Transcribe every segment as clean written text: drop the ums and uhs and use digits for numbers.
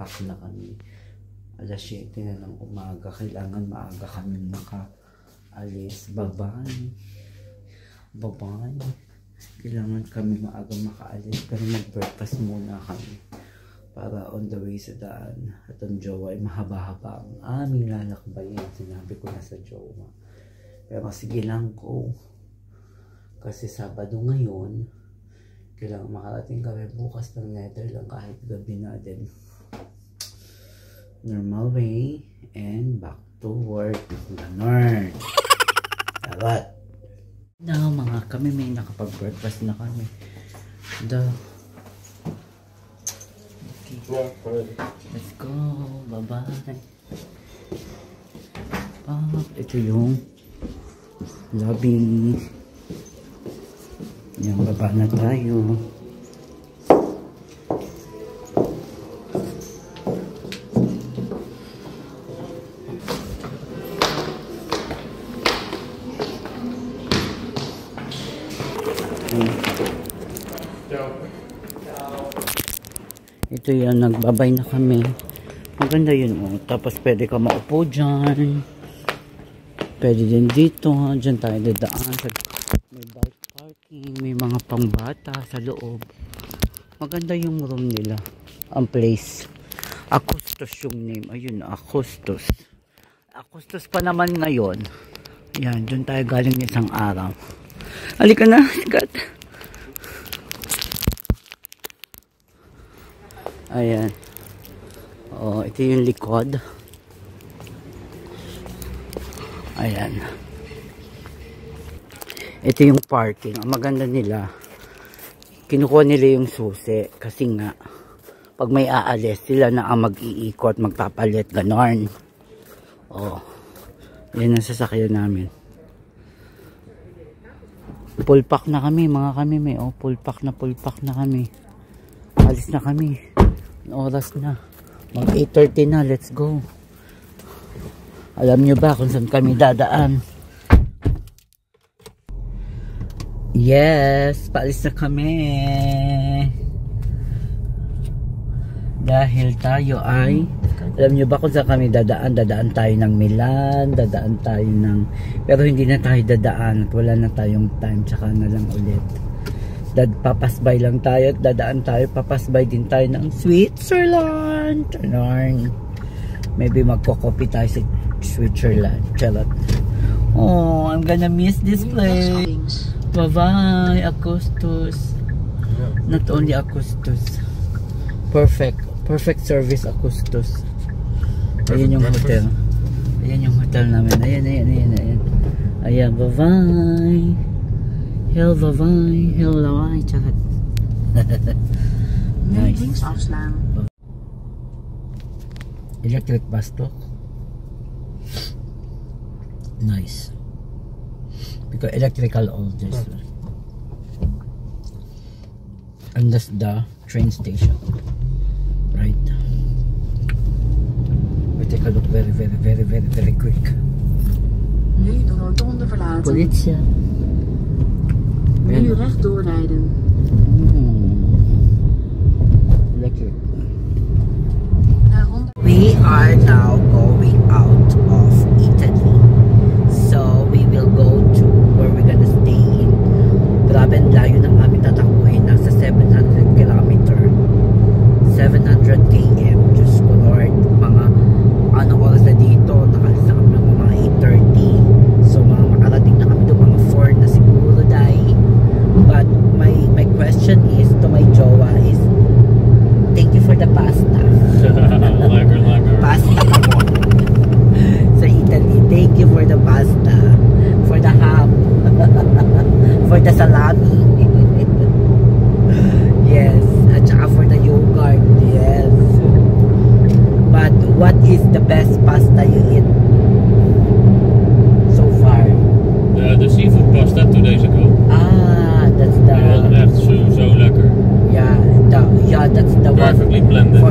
nag-pack na kami. Alas 7 na ng umaga. Kailangan maaga kami makaalis. Bye-bye. Bye-bye. Kailangan kami maaga makaalis. Pero mag-breakfast muna kami. Para on the way sa daan. At ang jowa ay mahaba-haba ang aming lalakbayin. Sinabi ko na sa jowa. Pero sige lang ko. Kasi Sabado ngayon. Kailangan makarating kami bukas ng Netherlands kahit gabi na din. Normal way and back to work. Ganon. Dapat. Now mga kami may nakapag-breakfast na kami. Okay. Let's go. Bye-bye. Ito yung lobby. Yan, baba na tayo. Ito yan, nagbabay na kami. Maganda yun, oh. Tapos pwede ka maupo dyan. Pwede din dito, ha. Dyan tayo dadaan. May bike parking, may mga pangbata sa loob. Maganda yung room nila. Ang place. Akustos yung name. Ayun, Akustos. Akustos pa naman ngayon. Yan, dyan tayo galing isang araw. Halika na, sikat. Ayan. Oh, ito yung likod. Ayan. Ito yung parking. Ang maganda nila, kinukuha nila yung susi. Kasi nga, pag may aalis, sila na ang mag-iikot, magpapalit, ganon. Oh. Yan ang sasakyan namin. Full pack na kami, mga kami may. Oh, full pack na kami. Alis na kami. Oras na. Mag 8:30 na. Let's go. Alam nyo ba kung saan kami dadaan? Yes. Paalis na kami. Dahil tayo ay... Alam nyo ba kung saan kami dadaan? Dadaan tayo ng Milan. Dadaan tayo ng... Pero hindi na tayo dadaan. At wala na tayong time. Tsaka na lang ulit. Papasbay lang tayo at dadaan tayo. Papasbay din tayo ng Switzerland. Maybe magko-copy tayo sa Switzerland. Charot. Oh, I'm gonna miss this place. Bye-bye, Akustos. Not only Akustos. Perfect service, Akustos. Ayan yung hotel. Ayan yung hotel namin. Ayan. Ayan, bye-bye. Heel bye-bye. Heel lawaai. Charot. Nice. Links afslaan. Electric bus to. Nice. Because electrical all this. And that's the train station. Right. We take a look very quick. Nu de rotonde verlaten. Politie. Nu recht doorrijden. Electric. We are now going out of Italy. So we will go to where we're gonna stay in. Grabe ang layo ng aming tatakbuhin. Nasa 700 kilometer. 700 km. Diyos ko Lord. Mga anong oras na dito. Nakalis na kami ng mga 8:30. So mga makarating na kami doon mga 4 na siguro dahil. But my question is to my jowa is thank you for the pasta. Lager. Pasta po. Sa Italy. Thank you for the pasta. For the ham. For the salami. Yes. At saka for the yogurt. Yes. But what is the best pasta you eat so far? The seafood pasta 2 days ago. Ah, that's the... Die was echt zo lekker. Yeah, that's the Perfectly one. blended.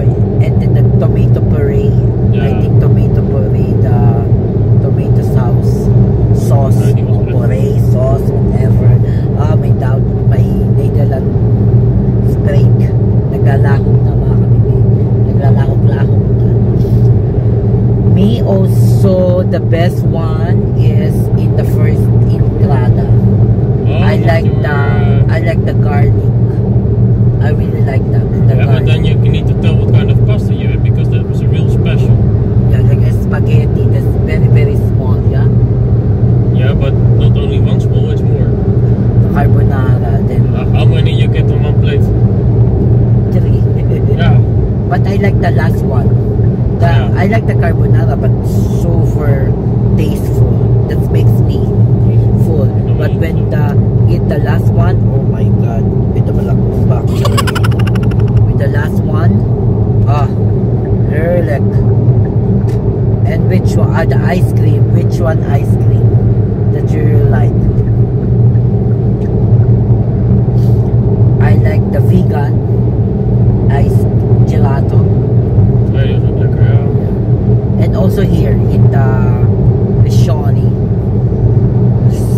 And then the tomato puree. Yeah. I think tomato puree, the tomato sauce, puree, sauce, whatever. May doubt, may Netherlands steak. Naglalako na mga kami. Naglalako-lako also the best one is in the first entrada. Oh, I like the garlic. I really like that. The yeah, but garlic. then you need to tell what kind of pasta you had, because that was a real special. Yeah, like a spaghetti that's very very small. Yeah, Yeah, but not only one small, it's more. carbonara. Then How many you get on one plate? 3. Yeah. But I like the last one. Yeah. I like the carbonara, but super tasteful. That makes me full. But when eat the last one, oh my god, ito pala ko back. With the last one, herlek. And which one? The ice cream. Which one ice cream that you really like? I like the vegan ice gelato. Yeah, dat is ook lekker, ja. And also here in the Rishoni,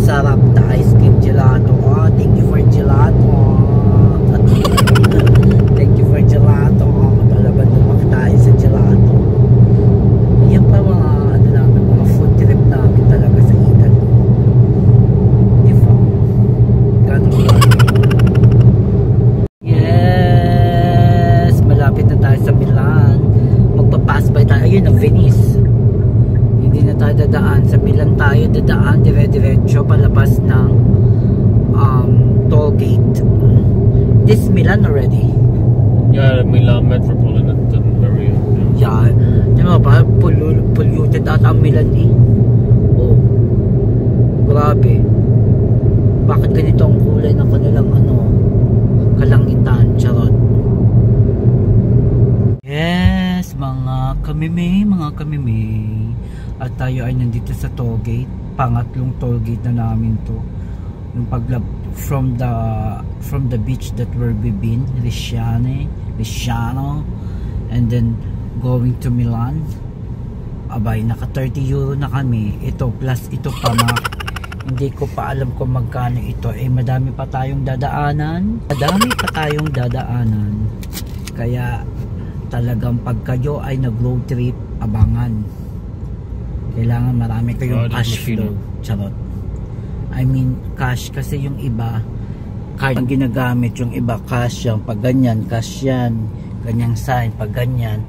sarap the ice cream gelato. Oh, thank you for gelato. Thank you for gelato. Oh, talaga lumaki tayo sa gelato. Yan pa mga ano namin, mga food trip namin talaga sa Italy. Diba? Ganun ba? Yes! Malapit na tayo sa Milan. Magpapass by tayo. Ayun ang Venice. Hindi na tayo dadaan. Sa Milan tayo dadaan. Dire-diretso palabas ng toll gate. This Milan already. Yeah, the Milan metropolitan area. Yeah. Di ba ba? Polluted ata ang Milan eh. Oh. Grabe. Bakit ganito ang kulay ng kanilang kalangitan? Charot. Yes, mga kamime. At tayo ay nandito sa toll gate. Pangatlong toll gate na namin to. Yung from the beach that we've been, Risciano, and then going to Milan. Abay, naka 30 euro na kami. Ito plus ito pa hindi ko pa alam kung magkano ito. Madami pa tayong dadaanan. Kaya talagang pag kayo ay nag-road trip, abangan. Kailangan marami kayong cash flow. Charot. I mean cash, kasi yung iba card ang ginagamit, yung iba cash yan. Pag ganyan, cash yan. Ganyang sign, pag ganyan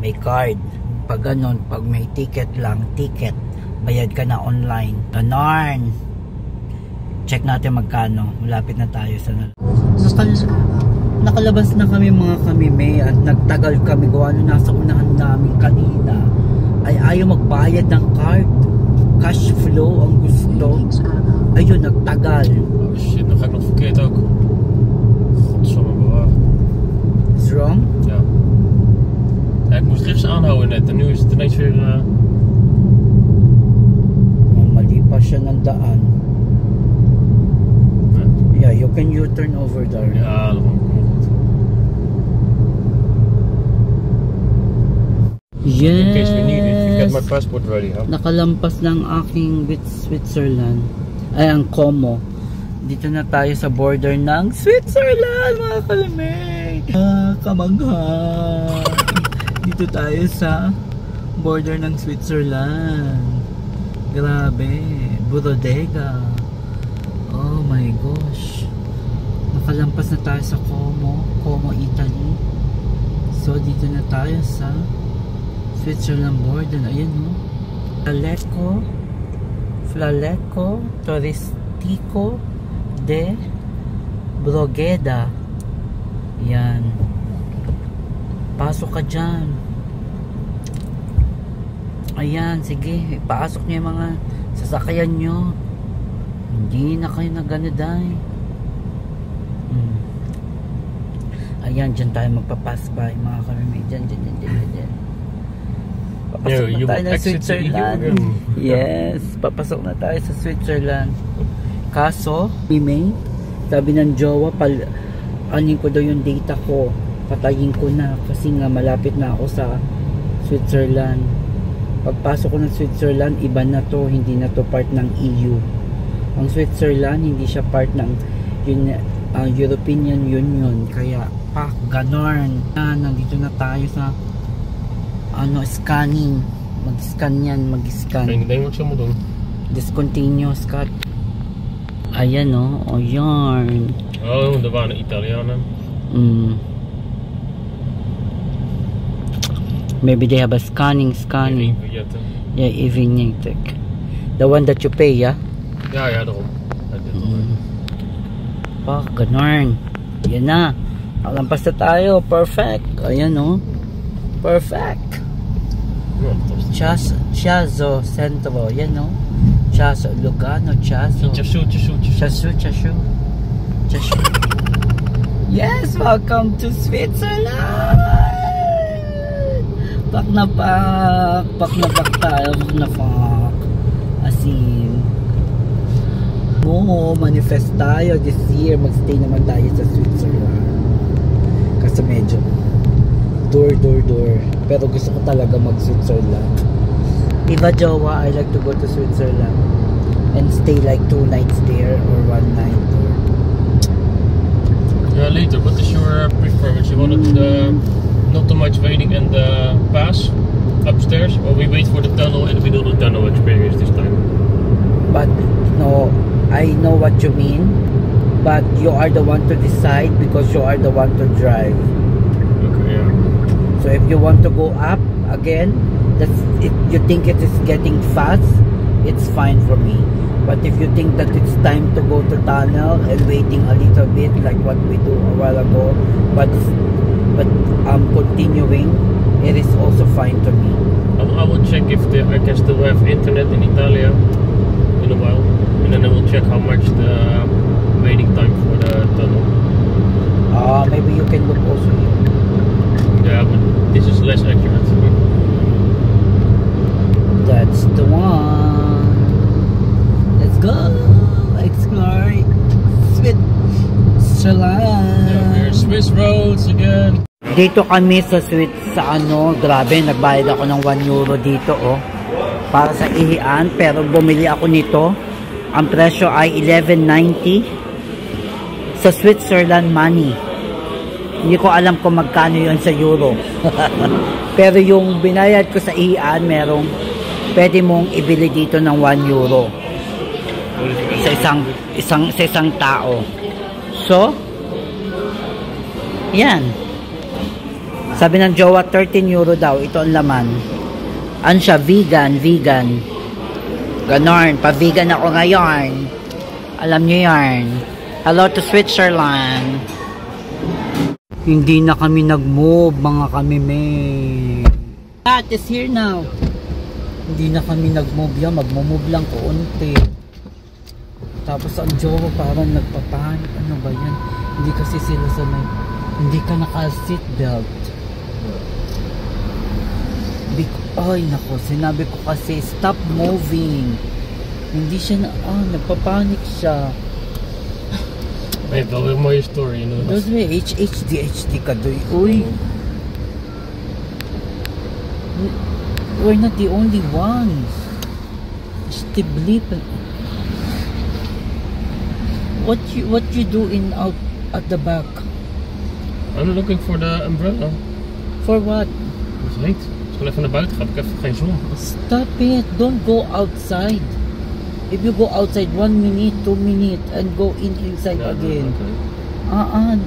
may card. Pag ganon, pag may ticket lang, ticket. Bayad ka na online. Ganon. Check natin magkano. Malapit na tayo sa nakalabas na kami mga kamime, at nagtagal kami gawa na nasa unahan namin kanina ay ayaw magbayad ng card. Cash flow ang gusto. Ayun, nagtagal. Oh shit, dan ga ik nog verkeerd ook. Godsamme bewaar. Is wrong? Ja. Ja, ik moest rechts aanhouden net en nu is het ineens weer... Mali pa siya ng daan. Yeah, you can U-turn over there. Ja, dat komt goed. Yes. In case we need it, you get my passport ready, huh? Nakalampas ng aking Switzerland. Ay, ang Como. Dito na tayo sa border ng Switzerland, mga kalimay. Kamangha. Dito tayo sa border ng Switzerland. Grabe. Bodega. Oh my gosh. Nakalampas na tayo sa Como, Italy. So, dito na tayo sa Switzerland border. Ayan, no? Flaleco Turistico de Brogeda. Yan. Pasok ka dyan. Ayan, sige. Ipasok nyo yung mga sasakyan nyo. Hindi na kayo naganoday. Ayan, dyan tayo magpapass by mga kami. Dyan. Papasok na tayo na Switzerland. Yes, papasok na tayo sa Switzerland. Kaso, May, sabi ng jowa, anin ko daw yung data ko. Patayin ko na kasi nga malapit na ako sa Switzerland. Pagpasok ko ng Switzerland, iba na to, hindi na to part ng EU. Ang Switzerland, hindi siya part ng European Union. Kaya, ganon. Nandito na tayo sa scanning. Mag-scan yan, mag-scan. Ik denk wat ze moet doen. Discontinue, Scott. Ayan o, oh, yarn. Oh, er waren Italianen. Maybe they have a scanning. Yeah, Evinetic. The one that you pay, yeah? Ja, daarom. Ganun. Yan na. Nakalampas na tayo. Perfect. Ayan o. Perfect. Chiasso Centro. Yan o. Chiasso. Lugano. Chiasso. Chiasso. Yes! Welcome to Switzerland! Pak na pak tayo. As in, manifest tayo this year. Magstay naman tayo sa Switzerland. Kasi medyo door. Pero gusto ko talaga mag-Switzerland. Diba, jowa, I like to go to Switzerland and stay like 2 nights there or 1 night. Yeah, later. What is your preference? You wanted not too much waiting in the pass upstairs, or we wait for the tunnel and we do the tunnel experience this time? But no, I know what you mean, but you are the one to decide because you are the one to drive. Okay, yeah. So if you want to go up again, if you think it is getting fast, it's fine for me. But if you think that it's time to go to tunnel and waiting a little bit like what we do a while ago, but continuing, it is also fine to me. I will check if I can still have internet in Italia in a while, and then I will check how much the waiting time for the tunnel. Maybe you can look also here. Yeah, but this is less accurate. That's the one. Let's go explore Switzerland. Yeah, we're Swiss roads again. Dito kami sa grabe, nagbayad ako ng 1 euro dito, oh. Para sa ihian, pero bumili ako nito. Ang presyo ay 11.90 sa Switzerland money. Hindi ko alam kung magkano yun sa euro. Pero yung binayad ko sa ihian, pwede mong ibili dito ng 1 euro. Sa isang tao. So, yan. Sabi ng jowa, 13 euro daw. Ito ang laman. Ano siya? Vegan. Ganon. Pa-vegan ako ngayon. Alam nyo yan. Hello to Switzerland. Hindi na kami nag-move, mga kamime. That is here now. Hindi na kami nag-move yan. Mag-move lang ko unti. Tapos ang jowa parang nagpapanik. Ano ba yan? Hindi kasi sila sanay. Hindi ka naka-seatbelt. Ay nako, sinabi ko kasi stop moving. Hindi siya nagpapanik siya. Wait, dat is een mooie story. Dat is weer HD kadoy. Uy. We're not the only ones. Stiblip. What you do out at the back? I'm looking for the umbrella. For what? Dat is heet. Als ik even naar buiten ga, heb ik even geen zon. Stop it. Don't go outside. If you go outside 1 minute, 2 minutes, and go inside again. Okay.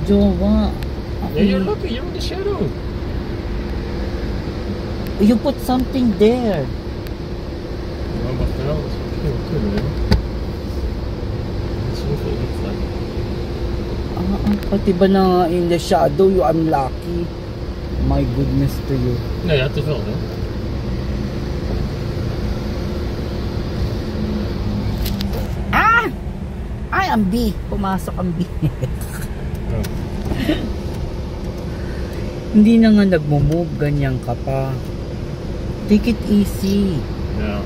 Jowa. Okay. Yeah, you're lucky. You're in the shadow. You put something there. Oh, wacht wel. Dat zou heel kunnen, hè. Dat is zoveel licht. Pati ba na in the shadow, you unlucky? My goodness to you. Nee, ja, te veel, hè. Ay, ang B. Pumasok ang B. Oh. Hindi na nga nagmo-move, ganyan ka pa. Take it easy. Yeah.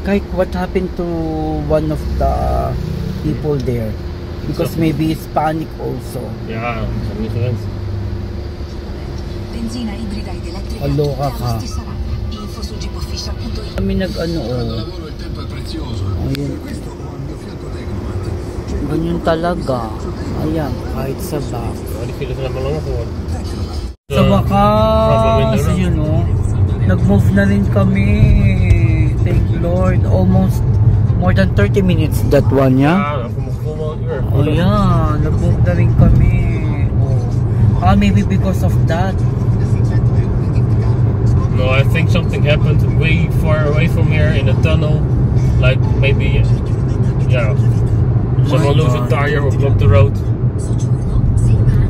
Kahit what happened to one of the people there? Because maybe it's panic also. Ja, dat is niet gewend. Benzina ibrida ed elettrica. Aloka ka. Info su jeepofficial.it. Kami nag-ano, Ayun. Ganyan talaga. Ayan, kahit sa back. Maar die files zijn allemaal langer geworden. Sa wakas, yun o. Nag-move na rin kami. Thank Lord. Almost more than 30 minutes that one, yeah? Oh yeah, nag-move na rin kami. Oh. Maybe because of that. No, I think something happened way far away from here in a tunnel. Like maybe, yeah, someone lose a tire or block the road.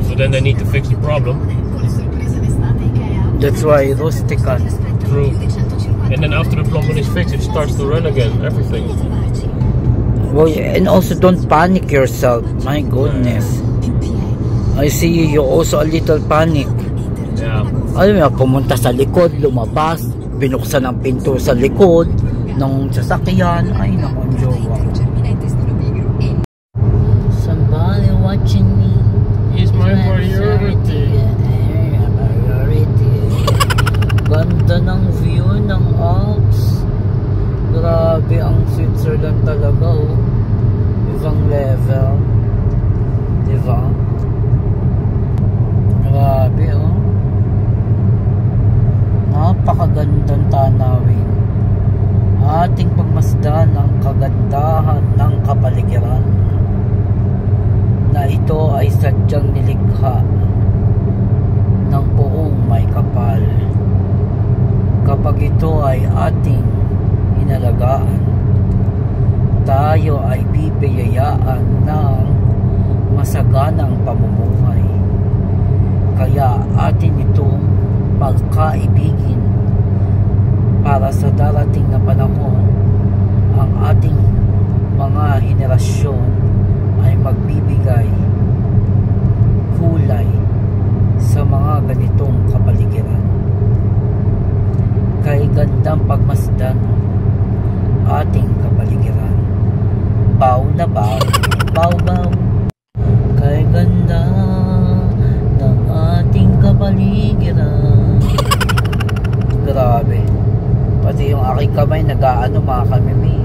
So then they need to fix the problem. That's why rustican. True. And then after the problem is fixed, it starts to run again, everything. Well, and also don't panic yourself. My goodness. I see you also a little panic. Yeah. Alam mo, pumunta sa likod, lumabas, binuksan ang pinto sa likod ng sasakyan. Ay, naku, jowa. Somebody watching me. He's my priority. Ganda ng view ng Alps. Grabe ang Switzerland talaga, oh. Ibang level. Diba? Grabe, oh. Napakagandang tanawin. Ating pagmasdan ang kagandahan ng kapaligiran na ito ay sadyang nilikha ng buong may kapal. Kapag ito ay ating inalagaan, tayo ay bibiyayaan ng masaganang pamumuhay. Kaya atin itong pagkaibigin para sa darating na panahon. Ang ating mga henerasyon ay magbibigay kulay sa mga ganitong kapaligiran. Kay gandang pagmasdan ating kapaligiran. Baw na baw, baw baw. Kay ganda ng ating kapaligiran. Grabe. Pati yung aking kamay nag-aano mga kamimi.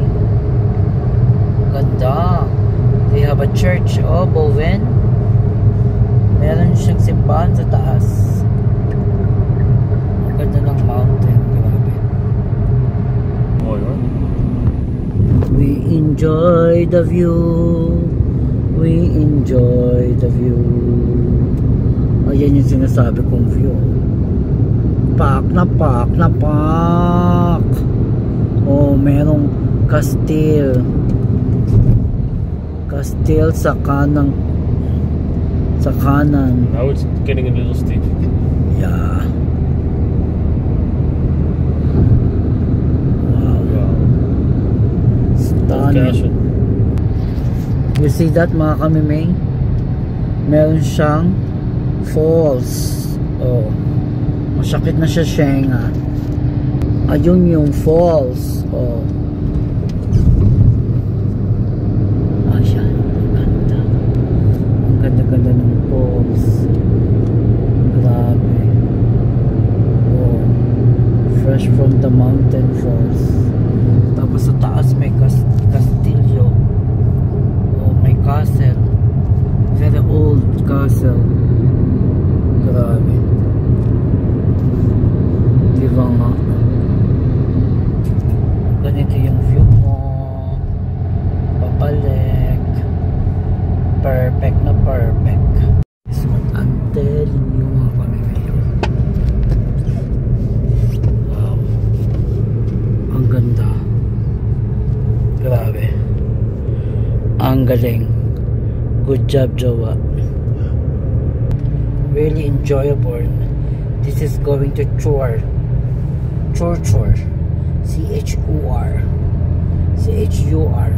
Ganda. They have a church, oh, Bowen. Meron siyang simbahan sa taas. Ang ganda ng mountain. Grabe. Oh, yeah. We enjoy the view. We enjoy the view. Ayan yung sinasabi kong view. Pak na pak na pak. Oh, merong Castile. Castile sa kanan. Sa kanan. Now it's getting a little steep. Yeah. Wow. Stunning. You see that mga kamiming? Meron siyang falls. Oh. Masakit na siya Shenga. Ayun yung falls. Oh. Ayan. Ang ganda. Ang ganda-ganda ng falls. Grabe. Oh. Fresh from the mountain falls. Tapos sa taas may castillo. Oh, may castle. Very old castle. Grabe. Diba nga? Ganito yung view mo. Babalik. Perfect na perfect. Is what I'm telling you mga kami ngayon. Wow. Ang ganda. Grabe. Ang galing. Good job, jowa. Really enjoyable. This is going to Chur. Chur. C-H-U-R. C-H-U-R.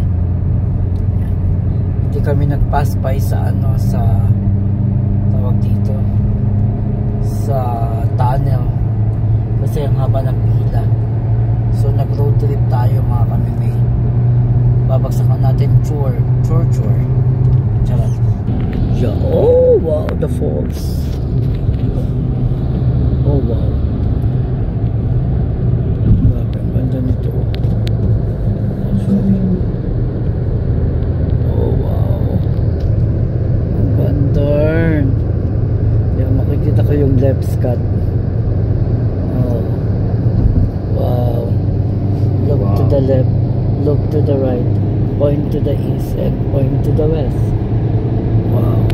Hindi kami nag-pass by sa ano, sa tawag dito, sa tunnel kasi ang haba ng pila. So nag-road trip tayo mga kamimay. Babagsakan natin Chur. Charot. Yeah. Oh wow, the falls. Oh wow. Ang ganda nito. Oh wow. Ang ganda. Yan, makikita ko yung left left, Scott. Oh. Wow. Look to the left. Look to the right. Point to the east and point to the west. Wow.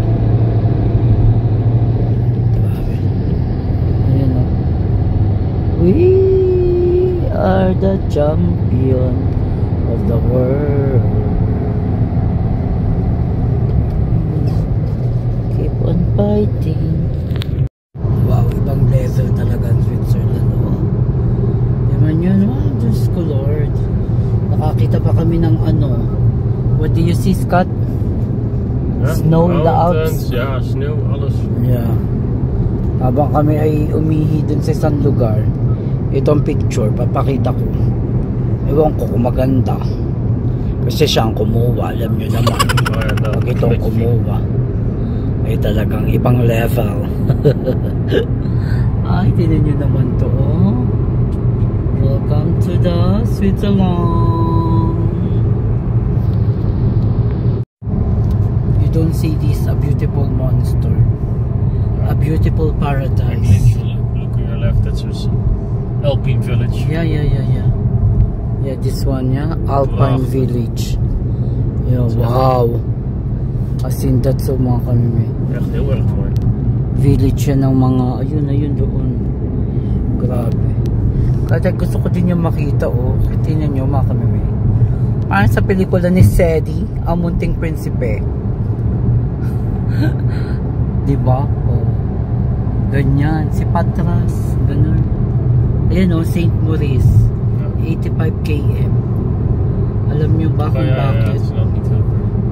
Grabe. Ayan o. We are the champion of the world. Keep on fighting. Wow, ibang level talaga ang Switzerland. Oh. Diman yun, oh, Diyos ko Lord. Nakakita pa kami ng ano. What do you see, Scott? Snow in the Alps. Yeah, snow, alles. Yeah. Habang kami ay umihi dun sa isang lugar, itong picture, papakita ko. Ewan ko kung maganda. Kasi siyang kumuha, alam nyo naman. Pag itong kumuha, ay talagang ibang level. Ay, tinan nyo naman to, oh. Welcome to the Switzerland. You don't see this, a beautiful monster. A beautiful paradise. Look on your left, that's Alpine Village. Yeah. Yeah, this one, yeah. Alpine Village. Yeah, wow. As in, that's so mga kami. Echt heel erg mooi. Village yan ng mga, ayun doon. Grabe. Kaya gusto ko din yung makita, oh. Tingnan nyo mga kami. Parang sa pelikula ni Sedi, Ang Munting Prinsipe. Diba? Oh. Ganyan. Si Patras. Ganun. Ayan, oh. St. Maurice. 85 km. Alam nyo ba kung bakit?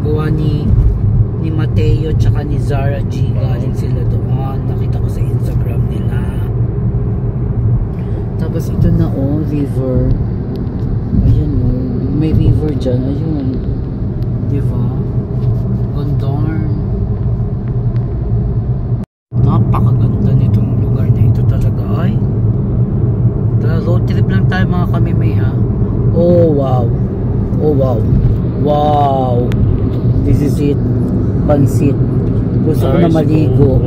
Gawa ni Mateo tsaka ni Zara G. Galing sila doon. Nakita ko sa Instagram nila. Tapos ito na, oh, river. Ayan, oh. May river dyan. Ayun. Diba? Gondorn. Napakaganda nitong lugar na ito talaga. Ay. Road trip lang tayo mga kamimay, ha. Oh wow. Oh wow. Wow. This is it. Pansit. Gusto ko na maligo.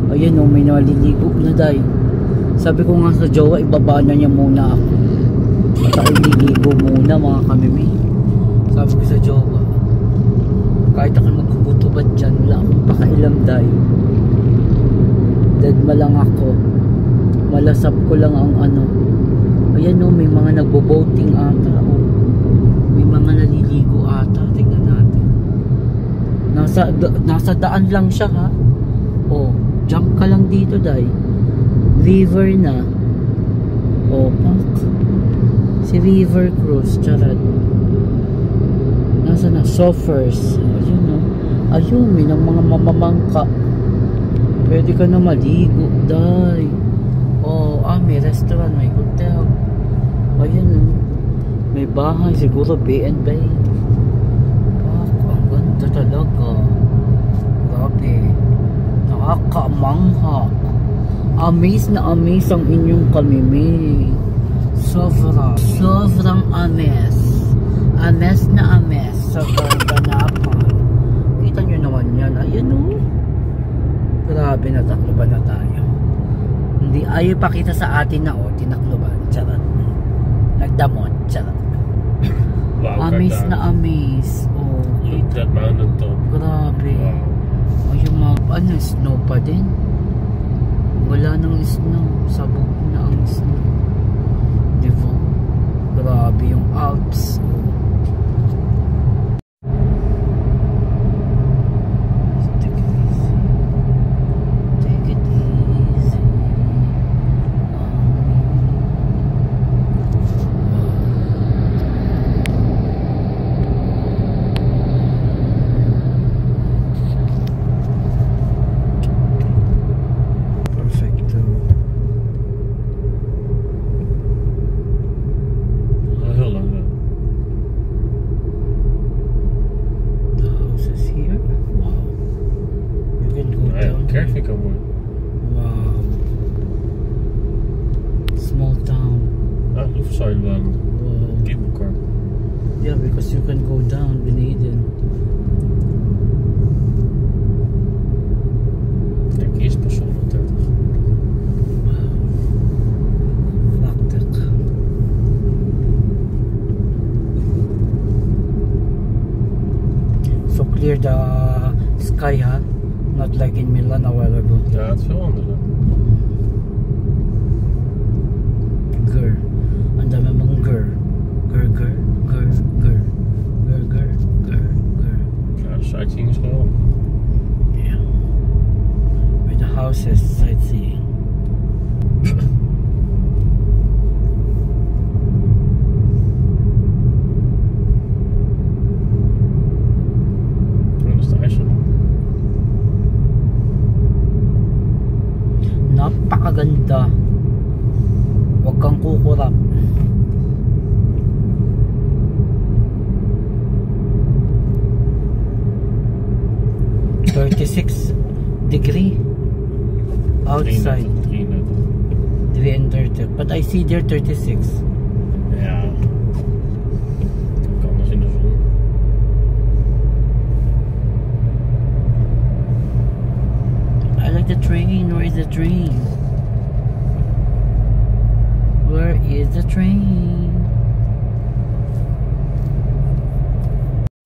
Ayan, oh, may naliligo na day. Sabi ko nga sa jowa, ibaba na niya muna ako. At ako liligo muna mga kamimay. Sabi ko sa jowa, kahit ako magkukutubad dyan, wala akong pakailam day. Deadma lang ako. Malasap ko lang ang ano. Ayan, oh, may mga nagbo-boating ata, oh. May mga naliligo ata. Tingnan natin. Nasa daan lang siya, ha. Oh, jump ka lang dito, day. River na. Oh, si River Cruise, charot. Nasa na? Surfers. Ayun, oh. Ayun, may ng mga mamamangka. Pwede ka na maligo, day. Oh, may restaurant, may hotel. Ayun, may bahay, siguro B&B. Ang ganda talaga. Grabe. Nakakamangha. Amaze na amaze ang inyong kamimi. Sobrang amaze. Amaze na amaze. Sobrang ganapan. Kita nyo naman yan. Ayun, oh. Grabe, natakloban na tayo. Hindi ayaw pakita sa atin na, oh, tinakloban. Charot. Nagdamot. Charot. Wow, amaze na amaze. Oh, look that mountain top. Grabe. Wow. Oh, yung mga, ano, snow pa din. Wala nang snow. Sabog na ang snow. Diba? Grabe yung Alps. Wow. Small town. Luftseilbahn. Wow. Cable Yeah, because you can go down beneden. Kijk, hier is pas 130. clear the sky, huh? Not like in Milan a while ago. Ja, het is veel anders. Gur. Ang dami mong gur. Gur, gur, gur, gur. Gur, gur, gur, gur. Ja, de sightseeing is gewoon. Yeah. With the houses, sightseeing. Napakaganda. Huwag kang kukurap. $36 outside. 330. But I see there 36. Ja. Kan anders in de zon. I like the train. Where is the train? Where is the train?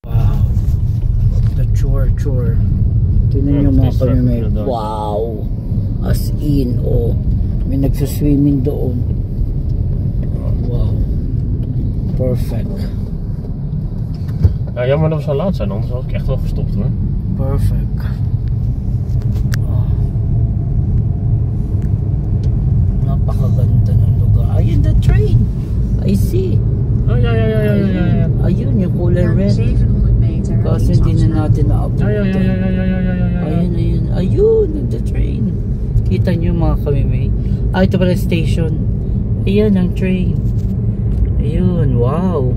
Wow. The chore. Tingnan nyo mga kami. Wow. As in, oh. May nagsaswimming doon. Wow. Perfect. Ja, jammer dat we zo laat zijn, anders had ik echt wel gestopt hoor. Perfect. Napakaganda ng lugar. Ayun, the train. I see. Oh ja. Ayun, yung kulay Na red. 700 meter. Kasi links hindi na afslaan. natin na-upload. Ja. Ayun, the train. Kita nyo mga kamimay. Ito pala station. Ayan ang train. Ayun, wow.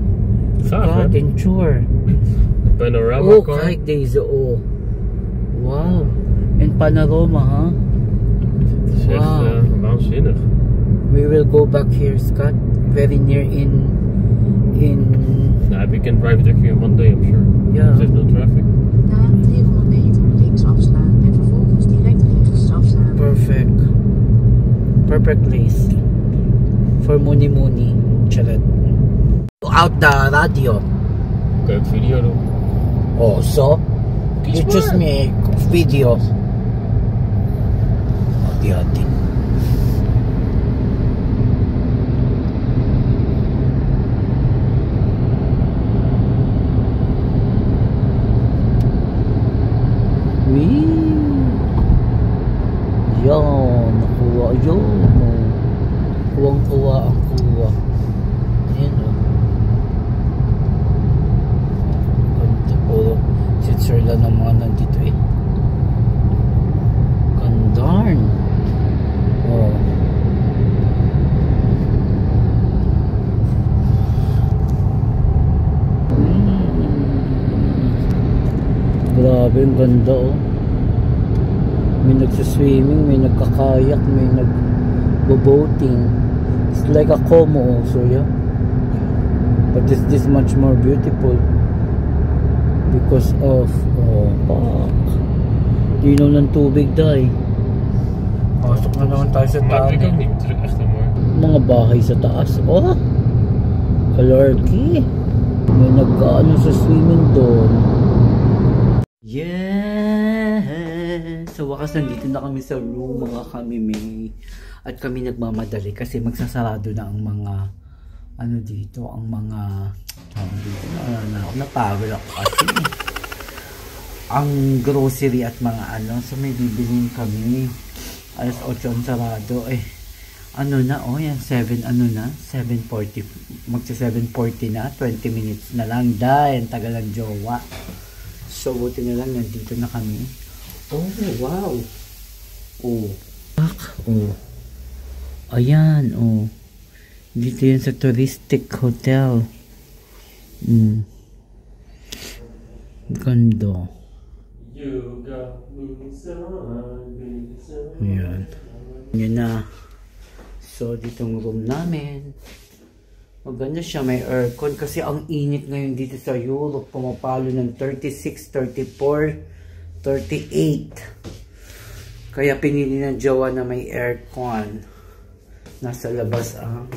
Gaaf, hè? Sure. Panorama Oh, car. kijk deze, oh. Wow. En panorama, huh? Het is echt waanzinnig. We will go back here, Scott. Very near in Nou, we can drive it actually in one day, I'm sure. Yeah. There's no traffic. Na 400 meter links afslaan en vervolgens direct rechts afslaan. perfect place for Muni. Charot. Out the radio. Kan je ook video doen? Oh, so? You just make video. Hati-hati. Yan, nakuha yun. Kuwang-kuwa ang kuwa. Yan o. Ganda po. Switzerland ang mga nandito eh. Gandarn. Oh. Grabe, ang ganda oh. May nagsaswimming, may nagkakayak, may nagbo-boating. It's like a Como also, yeah. But is this much more beautiful because of fuck. Linaw ng tubig dahil. Pasok na naman tayo sa Maar ik ook taas. niet terug, echt heel mooi. Mga bahay sa taas. Oh! Kalarki. May nagkaano sa swimming doon. Yeah! So wakas nandito na kami sa room mga kamimay. At kami nagmamadali kasi magsasarado na ang mga ano dito, ang mga dito na ako napagod ako kasi ang grocery at mga ano. So may bibilin kami. Alas 8 ang sarado eh. Ano na, oh yan, 7 ano na, 7:40, magsa 7:40 na, 20 minutes na lang dahil tagal ng jowa. So buti na lang nandito na kami. Oh wow. Oh oh, ayan oh, dito yan sa touristic hotel. Ganda. Ayan yun na. So, ditong room namin. Maganda siya. May aircon. Kasi ang init ngayon dito sa Europe. Pumapalo ng 36, 34, 38. Kaya pinili ng jowa na may aircon. Nasa labas ang...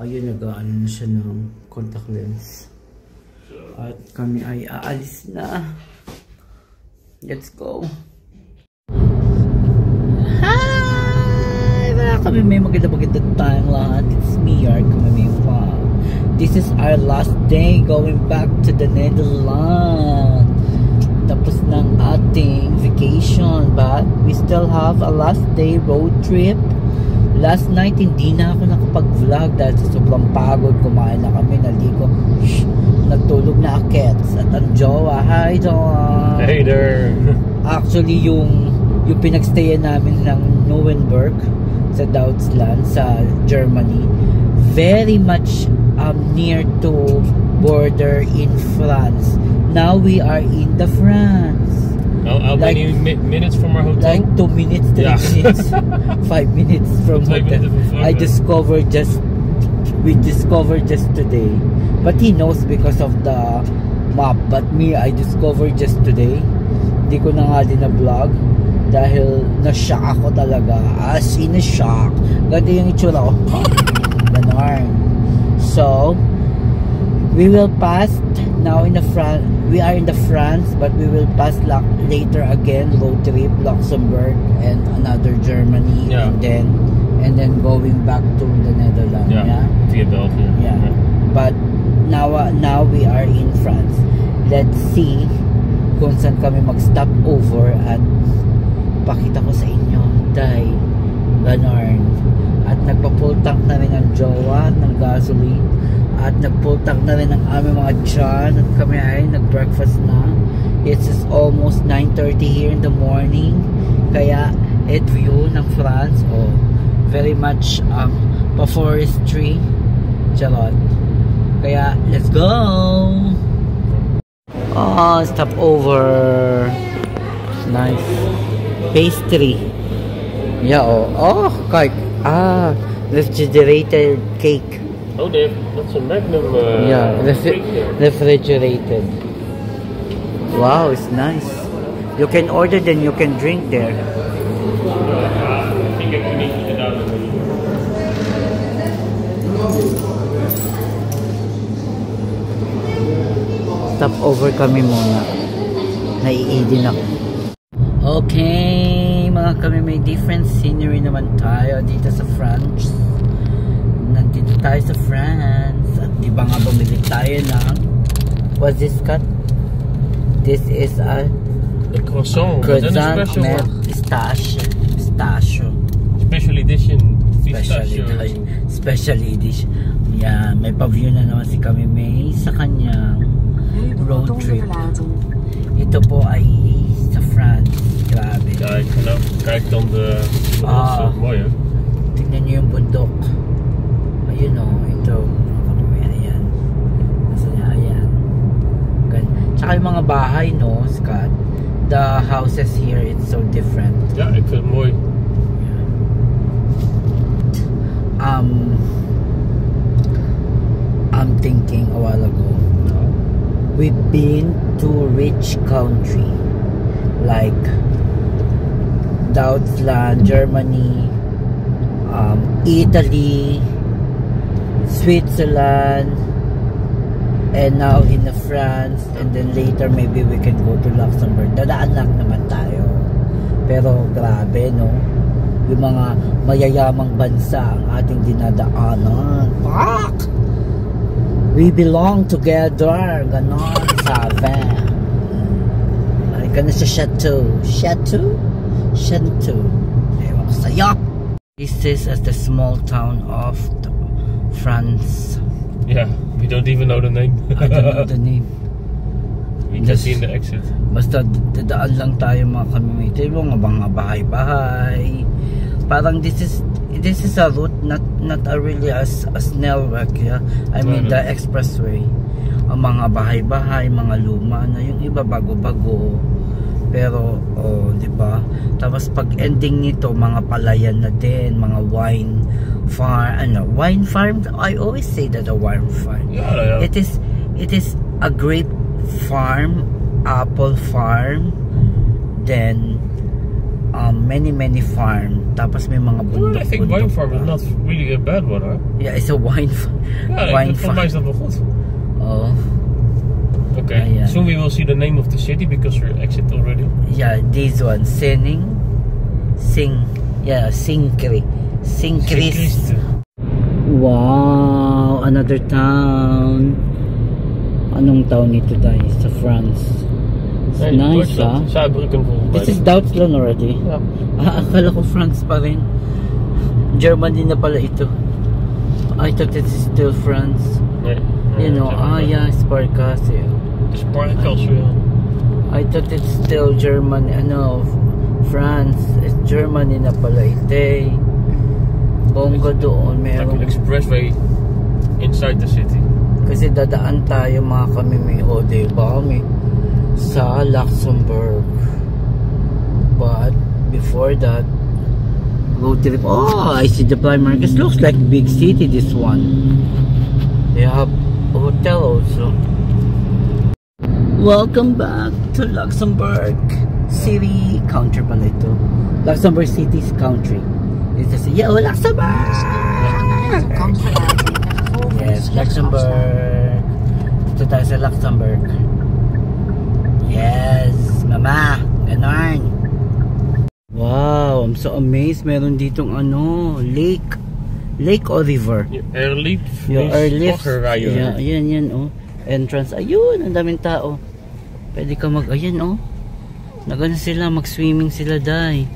Ayun, nag-ano na siya ng contact lens. At kami ay aalis na. Let's go. Hi! Mga kami may maganda tayong lahat. It's me, your kami wow. This is our last day going back to the Netherlands. Tapos ng ating vacation, but we still have a last day road trip. Last night hindi na ako nakapag-vlog dahil sa sobrang pagod. Kumain na kami, naligo, nagtulog na akets. At ang jowa, hi Jowa. Hey there. Actually yung pinagstayan namin ng Neuenburg sa Deutschland sa Germany, very much near to border in France. Now we are in the France. How many minutes from our hotel? Like 2 minutes, 3 minutes, 5 minutes from hotel. We discovered just today. But he knows because of the map. But me, I discovered just today. Hindi ko na nga din na-vlog dahil na-shock ako talaga. As in a shock. Ganda yung itsura ko. Ganon. So, we will pass now in the France. We are in the France, but we will pass later again road trip Luxembourg and another Germany, yeah. and then going back to the Netherlands. Yeah. Via Belgium. Yeah. But now we are in France. Let's see kung saan kami mag-stop over at pakita ko sa inyo. Day, ganon. At nagpa-full tank na rin ang jowa ng gasoline. At nag-full tank na rin ang aming mga tiyan. At kami ay nag-breakfast na. It's almost 9:30 here in the morning. Kaya, view ng France. Oh, very much pa-forestry. Charot. Kaya, let's go! Oh, stop over. Nice. Pastry. Yeah, oh, cake. Refrigerated cake. Oh, that's a Magnum. Yeah, refrigerated. Wow, it's nice. You can order, then you can drink there. I think I need to get out of it. Stop over kami muna. Naiidin ako. Okay, mga kami, may different scenery naman tayo dito sa France. Nandito tayo sa France. At di ba nga bumili tayo ng what's this cut? This is a croissant. Croissant with pistachio. Special edition. Special edition. Yeah, may pa-view na naman si kami May sa kanyang road trip. Ito po ay sa France. Grabe. Kijk dan de mooi hè. Tingnan niyo yung bundok. Ayun o, ito. Ayan. Nasa niya, ayan. Tsaka yung mga bahay, no, Scott? The houses here, it's so different. Ja, ik vind het mooi. I'm thinking a while ago, we've been to rich country like Deutschland, Germany, Italy, Switzerland, and now in the France, and then later maybe we can go to Luxembourg. Dadaan lang naman tayo. Pero grabe, no? Yung mga mayayamang bansa ang ating dinadaanan. Fuck! We belong together. Ganon. Sa van. Ay, gano'n sa chateau. Chateau? Chateau. Ewan ko sa'yo. This is as the small town of France. Yeah, we don't even know the name. I don't know the name. We can see in the exit. Basta dadaan lang tayo mga kamimito. Yung mga bahay-bahay. Parang this is a route, not a really a Snellweg, yeah? I mean the expressway. Ang mga bahay-bahay, mga luma na, yung iba bago-bago. Pero, di ba? Tapos pag ending nito, mga palayan na din, mga wine farm. I always say that a wine farm. Yeah. It is a grape farm, apple farm, then many farm. Tapos may mga bundok. Well, I think wine farm is not really a bad one, huh? Yeah, it's a wine farm. Ja, wine farm. Voor mij is dat wel goed. Oh. Okay. Ayan. Soon we will see the name of the city because we're exit already. Yeah, this one, Singkris. Wow, another town. Anong town ito tayo? Sa France. It's nice, ha? Saarbrücken volgens mij. This is Duitsland already. Ja. Akala ko France pa rin. Germany na pala ito. I thought it is still France. Nee. You know, yeah, Sparkasse. De Sparkasse, ja. I thought it's still Germany. Ano, France. It's Germany na pala ito. Bongga doon. Like Meron. an expressway inside the city. Kasi dadaan tayo mga kamimiho, diba? Sa Luxembourg. But before that, road trip. Oh, I see the Primark. It looks like big city, this one. They have a hotel also. Welcome back to Luxembourg City. Country pala ito. Luxembourg City's country. Ito si Luxembourg! Yes, Luxembourg. Dito tayo sa Luxembourg. Yes, mama. Ganon. Wow, I'm so amazed. Meron ditong ano, lake. Lake or river? Airlift. Airlift. Yeah, yan, oh. Entrance. Ayun, ang daming tao. Pwede ka ayan, oh. Nagano sila, mag-swimming sila, day.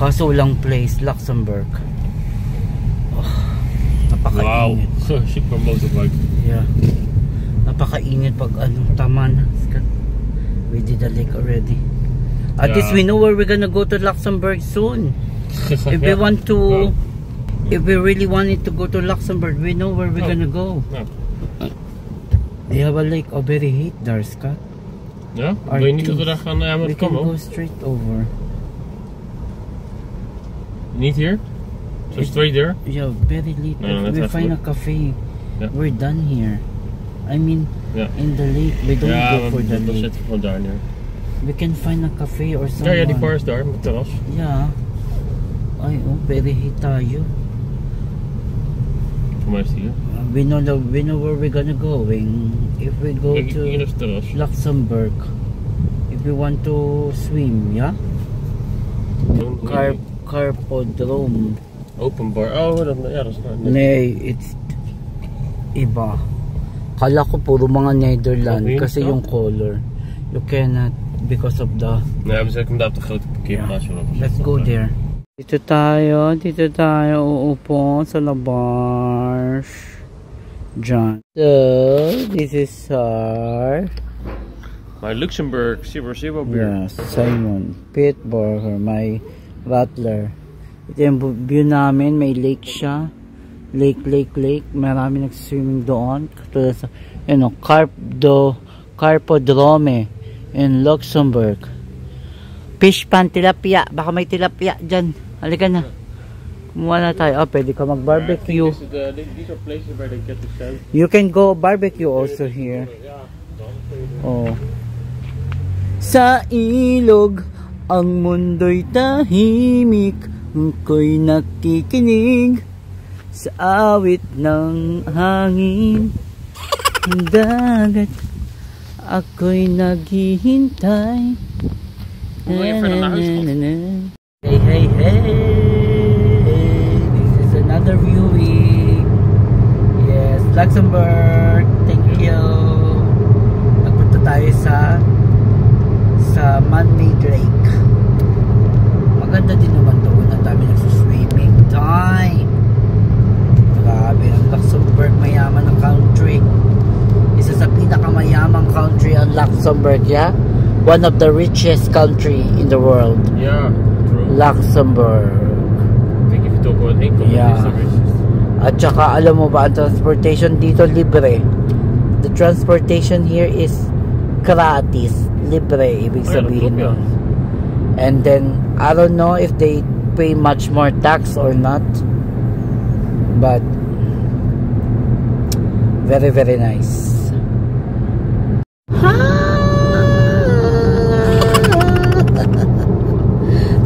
Kaso walang place, Luxembourg. Oh, napakainit. Wow, super motorbike. Yeah. Napakainit pag taman. We did the lake already. At least we know where we're gonna go to Luxembourg soon. If we want to, if we really wanted to go to Luxembourg, we know where we're gonna go. They have a lake. Oh, very heat there, Scott. Ja? Wil je niet dat we daar gaan met We can komen? go straight over. Niet hier? So straight there? Yeah, very late. No, If we let's find a have cafe, Yeah. we're done here. I mean, Ja. in the lake. We don't Ja, go for the dan lake. zitten we gewoon daar neer. We can find a cafe or something. Ja, die bar is daar, met het terras. Yeah. Ay, oh, very heat tayo. Voor mij is het hier. We know where we're gonna go. If we go Kijk, hier to is het terras. Luxembourg, if we want to swim, yeah? Carpodrome. Open bar. Oh, dat is daar. Nee, it's iba. Kala ko puro mga Netherlands Okay, kasi so? yung color. You cannot because of the... Nee, we zetten hem daar op de grote parkeerplaats. Yeah. Let's go there. Dito tayo uupo sa labas. John. So, this is our... My Luxembourg 0-0 beer. Yes, Simon. Pitburger, my Rattler. Ito yung view namin, may lake siya. Lake. Marami nag-swimming doon. Katulad sa, Carpodrome in Luxembourg. Fish pan, tilapia. Baka may tilapia dyan. Halika na. Kumuha na tayo. Oh, pwede ka mag-barbecue. These are places where they get the sand. You can go barbecue also here. Oh. Sa ilog, ang mundo'y tahimik. Ako'y nakikinig sa awit ng hangin. Dagat, ako'y naghihintay. Hey. This is another viewing. Yes, Luxembourg. Thank you. Nagpunta tayo sa man-made lake. Maganda din naman doon. Ang dami nagsuswimming. Time. Grabe, ang Luxembourg mayaman ng country. Isa sa pinakamayamang country ang Luxembourg, yeah? One of the richest country in the world. Yeah, true. Luxembourg. I think if you talk about income, Yeah. it's the richest. At saka alam mo ba, ang transportation dito libre. The transportation here is gratis. Libre, ibig sabihin nun. And then, I don't know if they pay much more tax or not. But, very, very nice.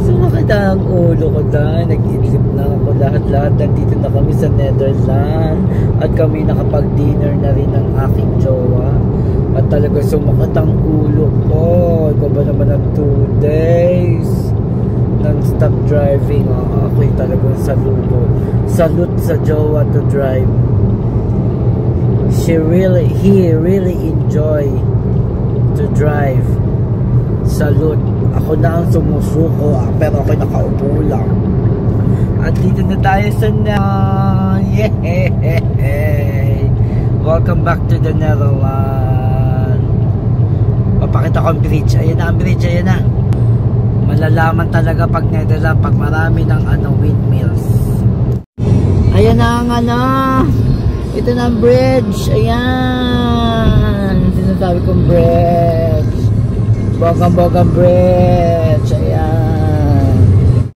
Sumakit ang ulo ko dahil nag-iisip na ako lahat-lahat nandito na kami sa Netherlands at kami nakapag-dinner na rin ng aking jowa at talaga sumakit ang ulo ko. Ikaw ba naman ng 2 days non-stop driving? Ako'y talagang saludo. Salute sa jowa to drive. He really enjoy to drive. Salute. Ako na ang sumusuko pero ako'y nakaupo lang. At dito na tayo sa yay! Welcome back to the Netherlands. Papakita ko ang bridge. Ayan na ang bridge, ayan na. Malalaman talaga pag Netherlands pag marami ng windmills. Ayan na ang ito na ang bridge. Ayan. Sinasabi kong bridge. Bogang Bridge. Ayan.